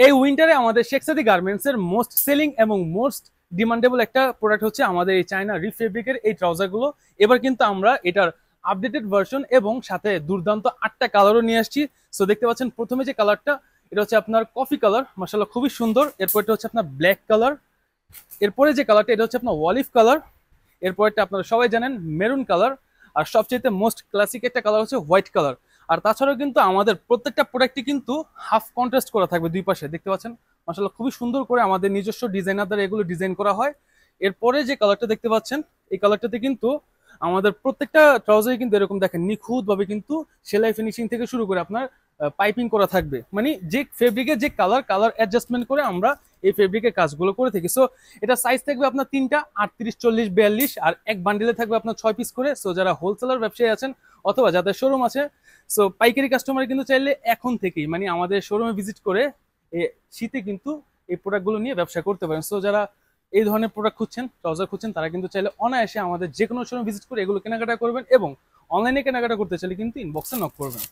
এই উইন্টারে আমাদের শেখ সাদি গার্মেন্টস এর মোস্ট সেলিং এবং মোস্ট ডিমান্ডেবল একটা প্রোডাক্ট হচ্ছে আমাদের এই চায়না রিফেব্রিকের এই ট্রাউজার গুলো। এবার কিন্তু আমরা এটার আপডেটেড ভার্সন এবং সাথে দুর্দান্ত 8টা কালারও নিয়ে আসছি। সো দেখতে পাচ্ছেন প্রথমে যে কালারটা, এটা হচ্ছে আপনার কফি কালার, মাশাআল্লাহ খুবই সুন্দর। এরপর এটা হচ্ছে আপনার ব্ল্যাক কালার। এরপরে যে কালারটা, এটা হচ্ছে আপনার অলিভ কালার। এরপরটা আপনারা সবাই জানেন মেরুন কালার। আর সবচেয়ে মোস্ট ক্লাসিক একটা কালার হচ্ছে হোয়াইট কালার। আর তাছাড়াও কিন্তু আমাদের প্রত্যেকটা প্রোডাক্টই কিন্তু হাফ কন্ট্রাস্ট করা থাকবে দুই পাশে, দেখতে পাচ্ছেন মাশাআল্লাহ খুবই সুন্দর করে আমাদের নিজস্ব ডিজাইনার দ্বারা এগুলো ডিজাইন করা হয়। এরপরে যে কালারটা দেখতে পাচ্ছেন, এই কালারটাতে কিন্তু আমাদের প্রত্যেকটা ট্রাউজারে কিন্তু এরকম দেখেন নিখুঁত ভাবে কিন্তু সেলাই ফিনিশিং থেকে শুরু করে আপনার পাইপিং করা থাকবে, মানে যে ফেব্রিকের যে কালার কালার অ্যাডজাস্টমেন্ট করে আমরা এই ফেব্রিকের কাজগুলো করে থাকি। সো এটা সাইজ থাকবে আপনার তিনটা, 38, 40, 42, আর এক বান্ডিলে থাকবে আপনার 6 পিস করে। সো যারা হোলসেলার ব্যবসায়ী আছেন অথবা যাদের শোরুম আছে, সো পাইকারি কাস্টমার কিন্তু চাইলে এখন থেকেই মানে আমাদের শোরুমে ভিজিট করে শীতে কিন্তু এই প্রোডাক্টগুলো নিয়ে ব্যবসা করতে পারেন। সো যারা এই ধরনের প্রোডাক্ট খুঁজছেন, ট্রাউজার খুঁজছেন, তারা কিন্তু চাইলে অনায়াসে আমাদের যে কোনো শোরুম ভিজিট করে এগুলো কেনাকাটা করবেন, এবং অনলাইনে কেনাকাটা করতে চাইলে কিন্তু ইনবক্সে নক করবেন।